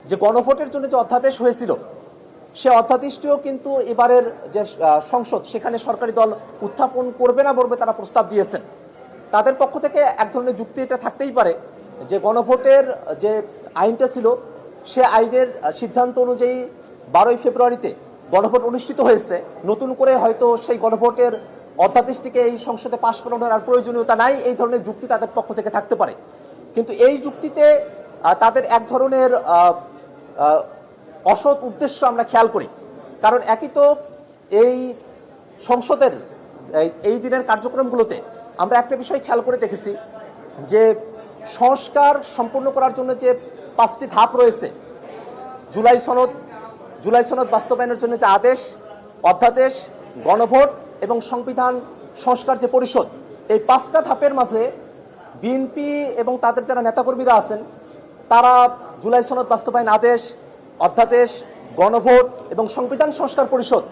যে গণভোটের জন্য যে অধ্যাদেশ হয়েছিল সে অধ্যাদেশটিও কিন্তু এবারের যে সংসদ সেখানে সরকারি দল উত্থাপন করবে না বলবে তারা প্রস্তাব দিয়েছেন। তাদের পক্ষ থেকে এক ধরনের যুক্তি এটা থাকতেই পারে যে গণভোটের যে আইনটা ছিল সে আইনের সিদ্ধান্ত অনুযায়ী 12ই ফেব্রুয়ারিতে গণভোট অনুষ্ঠিত হয়েছে, নতুন করে হয়তো সেই গণভোটের অধ্যাদেশটিকে এই সংসদে পাশ করানোর আর প্রয়োজনীয়তা নাই, এই ধরনের যুক্তি তাদের পক্ষ থেকে থাকতে পারে। কিন্তু এই যুক্তিতে তাদের এক ধরনের অসৎ উদ্দেশ্য আমরা খেয়াল করি। কারণ একই তো এই সংসদের এই দিনের কার্যক্রমগুলোতে আমরা একটা বিষয় খেয়াল করে দেখেছি যে সংস্কার সম্পূর্ণ করার জন্য যে 5টি ধাপ রয়েছে, জুলাই সনদ বাস্তবায়নের জন্য যে আদেশ, অধ্যাদেশ, গণভোট এবং সংবিধান সংস্কার যে পরিষদ, এই 5টা ধাপের মাঝে বিএনপি এবং তাদের যারা নেতাকর্মীরা আছেন তারা জুলাই সনদ বাস্তবায়ন আদেশ, অধ্যাদেশ, গণভোট এবং সংবিধান সংস্কার পরিষদ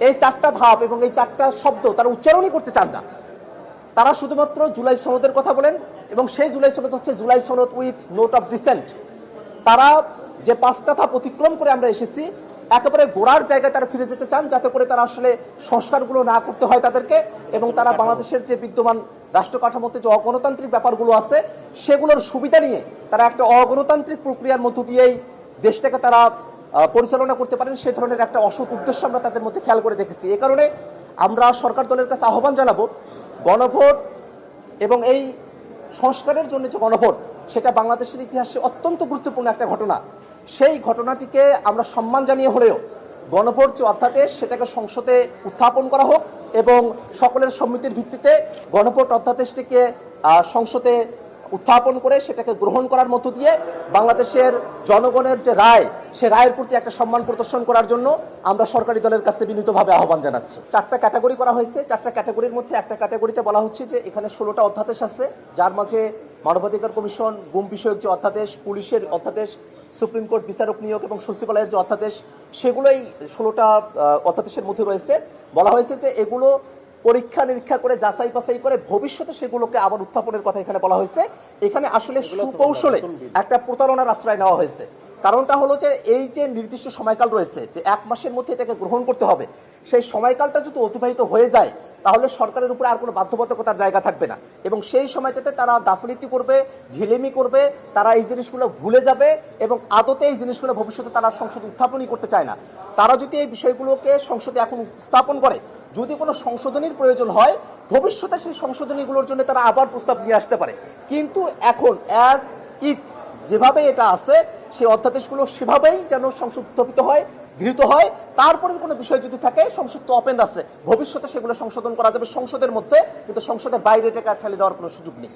এই 4টা ধাপ এবং এই 4টা শব্দ তারা উচ্চারণই করতে চান না। তারা শুধুমাত্র জুলাই সনদের কথা বলেন এবং সেই জুলাই সনদ হচ্ছে জুলাই সনদ উইথ নোট অফ ডিসেন্ট। তারা যে 5টা ধাপ অতিক্রম করে আমরা এসেছি একেবারে গোড়ার জায়গায় তারা ফিরে যেতে চান, যাতে করে তারা আসলে সংস্কারগুলো না করতে হয় তাদেরকে, এবং তারা বাংলাদেশের যে বিদ্যমান রাষ্ট্র কাঠামোতে যে অগণতান্ত্রিক ব্যাপারগুলো আছে সেগুলোর সুবিধা নিয়ে তারা একটা অগণতান্ত্রিক প্রক্রিয়ার মধ্য দিয়েই দেশটাকে তারা পরিচালনা করতে পারেন, সে ধরনের একটা অসৎ উদ্দেশ্য আমরা তাদের মধ্যে খেয়াল করে দেখেছি। এ কারণে আমরা সরকার দলের কাছে আহ্বান জানাবো, গণভোট এবং এই সংস্কারের জন্য যে গণভোট সেটা বাংলাদেশের ইতিহাসে অত্যন্ত গুরুত্বপূর্ণ একটা ঘটনা। সেই ঘটনাটিকে আমরা সম্মান জানিয়ে হলেও গণভোট যে অধ্যাদেশ সেটাকে সংসদে উত্থাপন করা হোক এবং সকলের সম্মতির ভিত্তিতে গণভোট অধ্যাদেশটিকে সংসদে উত্থাপন করে সেটাকে গ্রহণ করার মধ্য দিয়ে বাংলাদেশের জনগণের যে রায় সে রায়ের প্রতি একটা সম্মান প্রদর্শন করার জন্য আমরা সরকারি দলের কাছে বিনীতভাবে আহ্বান জানাচ্ছি। 4টা ক্যাটাগরি করা হয়েছে। 4টা ক্যাটাগরির মধ্যে একটা ক্যাটাগরিতে বলা হচ্ছে যে এখানে 16টা অধ্যাদেশ আছে, যার মাঝে মানবাধিকার কমিশন, গুম বিষয়ক যে অধ্যাদেশ, পুলিশের অধ্যাদেশ, সুপ্রিম কোর্ট বিচারক নিয়োগ এবং সচিবালয়ের যে অধ্যাদেশ, সেগুলোই 16টা অধ্যাদেশের মধ্যে রয়েছে। বলা হয়েছে যে এগুলো পরীক্ষা নিরীক্ষা করে যাচাই বাছাই করে ভবিষ্যতে সেগুলোকে আবার উত্থাপনের কথা এখানে বলা হয়েছে। এখানে আসলে সুকৌশলে একটা প্রতারণার আশ্রয় নেওয়া হয়েছে। কারণটা হলো যে এই যে নির্দিষ্ট সময়কাল রয়েছে যে 1 মাসের মধ্যে এটাকে গ্রহণ করতে হবে, সেই সময়কালটা যদি অতিবাহিত হয়ে যায় তাহলে সরকারের উপরে আর কোনো বাধ্যবাধকতার জায়গা থাকবে না এবং সেই সময়টাতে তারা গাফিলতি করবে, ঢিলেমি করবে, তারা এই জিনিসগুলো ভুলে যাবে এবং আদতে এই জিনিসগুলো ভবিষ্যতে তারা সংসদে উত্থাপনই করতে চায় না। তারা যদি এই বিষয়গুলোকে সংসদে এখন স্থাপন করে, যদি কোনো সংশোধনীর প্রয়োজন হয় ভবিষ্যতে সেই সংশোধনীগুলোর জন্য তারা আবার প্রস্তাব নিয়ে আসতে পারে। কিন্তু এখন অ্যাজ ইট যেভাবে এটা আছে সেই অধ্যাদেশগুলো সেভাবেই যেন সংসদ উত্থাপিত হয়, গৃহীত হয়। তারপরে কোনো বিষয় যদি থাকে সংসদ তো ওপেন আছে, ভবিষ্যতে সেগুলো সংশোধন করা যাবে সংসদের মধ্যে, কিন্তু সংসদের বাইরে এটাকে ঠেলে দেওয়ার কোনো সুযোগ নেই।